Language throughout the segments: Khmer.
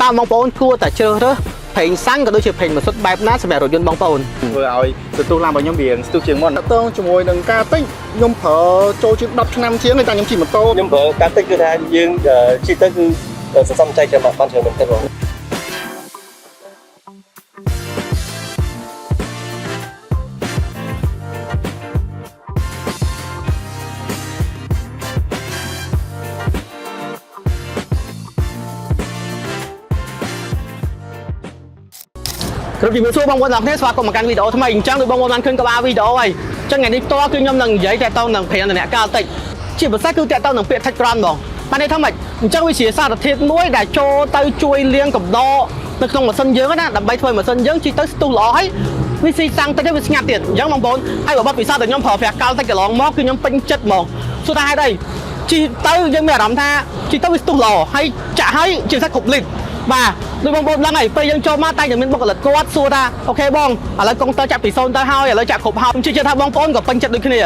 តាមបងប្អូនគួរតែជ្រើសរើសប្រេងសាំងក៏ដូចជាប្រេងម៉ាស៊ីនបែបណាសម្រាប់រថយន្តបងប្អូនធ្វើឲ្យសន្ទុះឡានរបស់ខ្ញុំវាស្ទុះជាងមុនតើជាមួយនឹងការទិញខ្ញុំប្រើចូលជាង10ឆ្នាំជាងហើយតែខ្ញុំជិះម៉ូតូខ្ញុំប្រើការទិញគឺថាយើងជិះទៅគឺសន្សំចៃចាំបានច្រើនមែនទេបងគ្រប់ជំរាបសួរបងប្អូនទាំងអស់គ្នាស្វាគមន៍មកកាន់វីដេអូថ្មីអញ្ចឹងដូចបងប្អូនបានឃើញក្បាលវីដេអូហើយអញ្ចឹងថ្ងៃនេះផ្ទាល់គឺខ្ញុំនឹងនិយាយតាក់ទងនឹងប្រេងឥន្ធនៈកាលតិចជាពិសេសគឺតាក់ទងនឹងពាក្យ Tech Run បងបានន័យថាម៉េចអញ្ចឹងវាជាសារធាតុមួយដែលចូលទៅជួយលាងកំដរនៅក្នុងម៉ាស៊ីនយើងណាដើម្បីធ្វើឲ្យម៉ាស៊ីនយើងជិះទៅស្ទុះល្អហើយវាស៊ីសាំងតិចវាស្ងាត់ទៀតអញ្ចឹងបងប្អូនហើយបើបទពិសោធន៍ដែលខ្ញុំប្រើប្រាស់កាលតិចកន្លងមកគឺខ្ញុំពេញចិត្តហ្មងសួរថាហេតុអីជិះទៅយើងមានអារម្មណ៍ថាជិះទៅវាស្ទុះល្អហើយចាក់ហើយជាពិសេសគ្រប់លីត្របាទដូចបងប្អូនដឹងហើយពេលយើងចូលមកតែមានបុគ្គលិកគាត់សួរថាអូខេបងឥឡូវកុងទ័រចាក់ពី0ទៅហើយឥឡូវចាក់គ្រប់ហើយខ្ញុំជឿថាបងប្អូនក៏ពេញចិត្តដូចគ្នា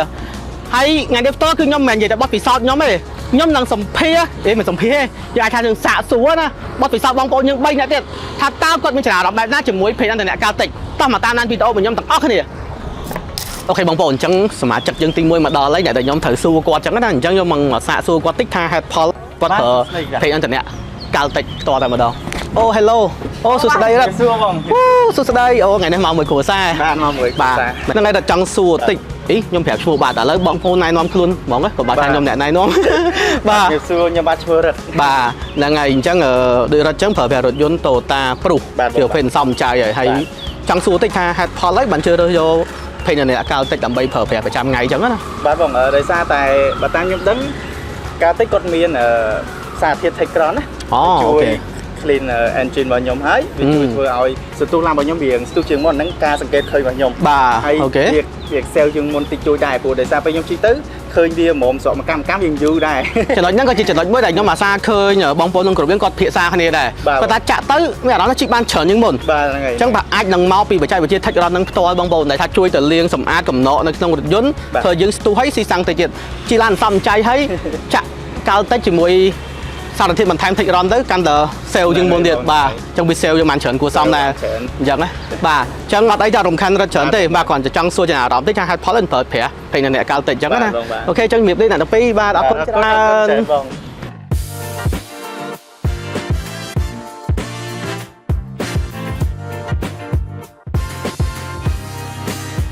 ហើយថ្ងៃនេះផ្ទាល់គឺខ្ញុំមិនមែននិយាយតែបទពិសោធន៍ខ្ញុំទេខ្ញុំនឹងសម្ភាសមិនសម្ភាសយើងអាចថាយើងសាកសួរណាបទពិសោធន៍បងប្អូនយើង3នាក់ទៀតថាតើគាត់មានចំណារអារម្មណ៍បែបណាជាមួយប្រេងឥន្ធនៈកាលតិចតោះមកតាមដានវីដេអូរបស់ខ្ញុំទាំងអស់គ្នាអូខេបងប្អូនអញ្ចឹងសមាជិកយើងទី1មកដល់ហើយដែលខ្ញុំត្រូវសួរគាត់អញ្ចឹងណាអញ្ចឹងខ្ញុំមកសាកសួរគាត់តិចថាហេតុផលគាត់ប្រើប្រេងឥន្ធនៈកាលតិចផ្ទាល់តែម្ដងអូ hello អូសួស្ដីរ៉ាត់សួរបងអូសួស្ដីអូថ្ងៃនេះមកមួយគ្រួសារបាទមកមួយគ្រួសារហ្នឹងហើយតែចង់សួរតិចអីខ្ញុំប្រាប់ឈ្មោះបាទឥឡូវបងប្អូនណែនាំខ្លួនហ្មងក៏បាទថាខ្ញុំអ្នកណែនាំបាទខ្ញុំសួរខ្ញុំបាទឈ្មោះរឹតបាទហ្នឹងហើយអញ្ចឹងដូចរត់ចឹងប្រើប្រាស់រថយន្ត Toyota Prius វាពេលសំចៃហើយចង់សួរតិចថាហេតុផលអីបានជឿរើសយកប្រេងឥន្ធនៈកាលតិចដើម្បីប្រើប្រាស់ប្រចាំថ្ងៃអញ្ចឹងណាបាទបងដោយសារតែបើតាមខ្ញុំដឹងកាលតិចគាត់មានសារធាតុ Tech Run ណាអូខេclean engine របស់ខ្ញុំហើយវាជួយធ្វើឲ្យសន្ទុះឡានរបស់ខ្ញុំវាស្ទុះជាងមុនហ្នឹងការសង្កេតឃើញរបស់ខ្ញុំបាទអូខេវា excel ជាងមុនតិចជួយដែរព្រោះដោយសារពេលខ្ញុំជិះទៅឃើញវាហ្មងស្រកមកកម្មវាយូរដែរចំណុចហ្នឹងក៏ជាចំណុចមួយដែលខ្ញុំអាសាឃើញបងប្អូនក្នុងក្រុមយើងគាត់ភាសាគ្នាដែរគាត់ថាចាក់ទៅមានអារម្មណ៍ថាជិះបានច្រើនជាងមុនបាទហ្នឹងហើយអញ្ចឹងបាទអាចនឹងមកពីបច្ចេកវិទ្យា Tech Run នឹងផ្ទាល់បងប្អូនដែលថាជួយទៅលាងសម្អាតកំណកនៅក្នុងរថយន្តធ្វើយើងស្ទុះហើយស៊ីសាំងតិចទៀតជិះឡានសំចៃហើយចាក់កាលតិចជាមួយសារធាតុបន្ថែម Tech Run ទៅកាន់តែ sale ជាងមុនទៀតបាទអញ្ចឹងវា sale យើងបានច្រើនគួរសមដែរអញ្ចឹងណាបាទអញ្ចឹងអត់អីតែរំខានរត់ច្រើនទេបាទគ្រាន់តែចង់សួរចំណារអារម្មណ៍តិចថាហេតុផលអីប្រើប្រាស់ប្រេងឥន្ធនៈកាលតិចអញ្ចឹងណាអូខេអញ្ចឹងជំរាបលាអ្នកទាំងពីរបាទអរគុណច្រើន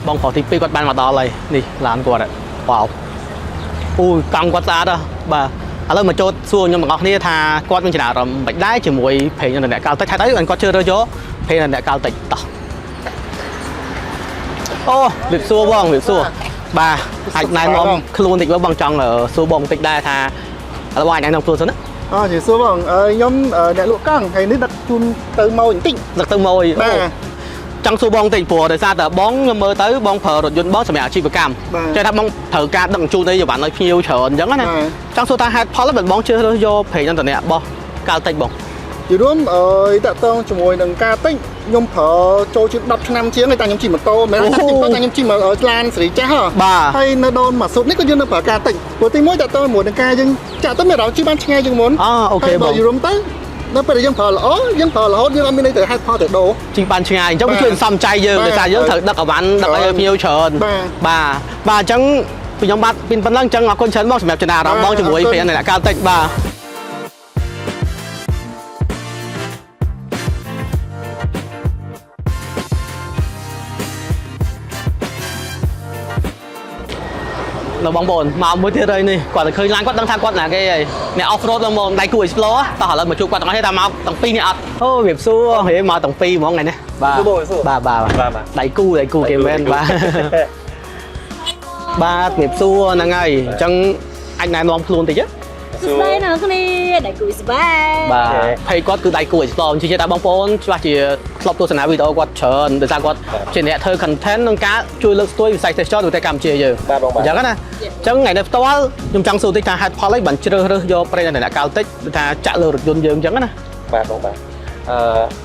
បងប្រុសទី2គាត់បានមកដល់ហើយនេះឡានគាត់វ៉ាវអូយកង់គាត់ស្អាតហ៎បាទឥឡូវមកចូលសួរខ្ញុំទាំងអស់គ្នាថាគាត់មានចំណារអារម្មណ៍មិនដែរជាមួយប្រេងឥន្ធនៈកាលតិចហេតុអីគាត់ជឿរើសយកប្រេងឥន្ធនៈកាលតិចតោះអូវាសួរបងវាសួរបាទអាចណែនាំខ្លួនតិចបងចង់សួរបងបន្តិចដែរថាឥឡូវបងអាចណែនាំខ្លួនសិនណាអូជិះសួរបងខ្ញុំអ្នកលក់កង់ថ្ងៃនេះដឹកជូនទៅមកបន្តិចដឹកទៅមកបាទចង់សួរបងតិចព្រោះដោយសារតែបងខ្ញុំមើលទៅបងប្រើរថយន្តបងសម្រាប់អាជីវកម្មចេះថាបងត្រូវការដឹកជញ្ជូនអីយវ៉ាន់ឲ្យភ្ញៀវច្រើនអញ្ចឹងណាចង់សួរថាហេតុផលបើបងជឿរើសយកប្រេងឥន្ធនៈរបស់កាលតិចបងជារួមតាក់ទងជាមួយនឹងការតិចខ្ញុំប្រើចូលជាង10ឆ្នាំជាងហើយតែខ្ញុំជិះម៉ូតូមិនមែនថាជិះម៉ូតូតែខ្ញុំជិះមកឡានសេរីចាស់ហ៎ហើយនៅដូនមកសុកនេះក៏យើងនៅប្រើការតិចព្រោះទីមួយតាក់ទងជាមួយនឹងការយើងចាក់ទៅមានអារម្មណ៍ជិះបានឆ្ងាយជាងមុនអូខេបងយល់ទៅនៅពេលយើងប្រើល្អយើងប្រើរហូតយើងអត់មានន័យទៅហេតុផលទៅដូរជិះបានឆ្ងាយអញ្ចឹងវាជួយសំចៃយើងដោយសារយើងត្រូវដឹកអវ៉ាន់ដឹកឲ្យភ្ញៀវច្រើនបាទអញ្ចឹងពីខ្ញុំបាទពីប៉ុណ្ណឹងអញ្ចឹងអរគុណច្រើនបងសម្រាប់ចំណារអារម្មណ៍បងជាមួយប្រេងឥន្ធនៈកាលតិចបាទនៅបងប្អូនមកមួយទៀតហើយនេះគាត់ទៅឃើញឡានគាត់ដឹងថាគាត់ណាគេហើយអ្នក off road មកដៃគូ explore តោះឥឡូវមកជួបគាត់ទាំងអស់គ្នាថាមកទាំងពីរនេះអត់អូវាសួរហេមកទាំងពីរហ្មងថ្ងៃនេះបាទដៃគូគេមែនបាទបាទវាសួរហ្នឹងហើយអញ្ចឹងអាចណែនាំខ្លួនតិចសួស្ដីអ្នកគ្នាដៃគូស្បាយបាទភ័យគាត់គឺដៃគូ explore អញ្ចឹងថាបងប្អូនច្បាស់ជាធ្លាប់ទស្សនាវីដេអូគាត់ច្រើនដោយសារគាត់ជាអ្នកធ្វើ content ក្នុងការជួយលើកស្ទួយវិស័យទេសចរណ៍នៅប្រទេសកម្ពុជាយើងអញ្ចឹងណាអញ្ចឹងថ្ងៃនេះផ្ទាល់ខ្ញុំចង់សួរតិចថាហេតុផលអីបានជ្រើសរើសយកប្រេងឥន្ធនៈកាលតិចថាចាក់លើរថយន្តយើងអញ្ចឹងណាបាទបងបាទ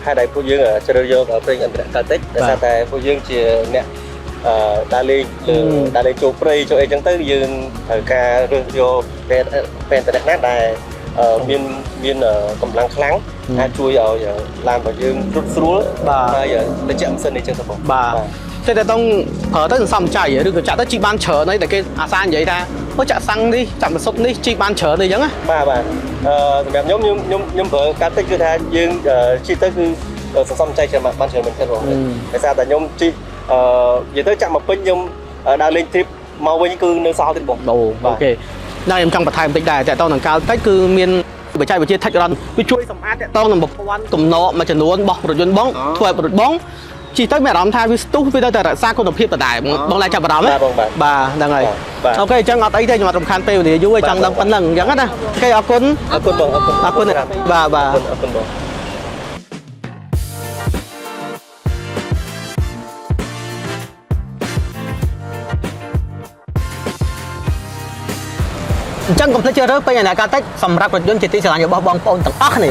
ហេតុតែពួកយើងជ្រើសយកប្រេងឥន្ធនៈកាលតិចដោយសារតែពួកយើងជាអ្នកដើរលេងចូលព្រៃចូលអីចឹងទៅយើងត្រូវការរើសយកពេលតែណាដែល មានកម្លាំងខ្លាំងអាចជួយឲ្យឡានរបស់យើងរត់ស្រួលហើយតិចម៉ាស៊ីននេះចឹងទៅបង thế là tông ở tới xong chạy rồi cứ chạy tới chị ban chờ đấy để cái san vậy ta có chạy xăng đi chậm một số đi chị ban chờ đi giống á បាទខ្ញុំប្រើការតិចគឺថាយើងជិះទៅគឺសន្សំចៃច្រើនបានច្រើនមែនទេបងដោយសារតែខ្ញុំជិះនិយាយទៅចាក់មកពេញខ្ញុំដើរលេង trip មកវិញគឺនៅសល់ទៀតបង ok đây em trong bậc thang tích đài chạy tao thằng cao tích cứ miên bởi chạy bởi chia thách run cứ chui xong át chạy tao là một quan tùm nọ mà chẳng luôn bọc rồi dân bóng thuê rồi bóng chỉ tới mẹ đóng thay với tú với đây là xa con đồng hiệp là đại bóng lại chậm vào đóng ấy bà đang này ok chẳng ngọt ấy thế nhưng mà trong khăn tiêu thì vui trong đang phân lần giống á cây ở quân bà chẳng cũng thấy chưa rớt bây giờ là ca tích xong rạp rồi dân chỉ tí sẽ làm cho bóng bóng tầng ác này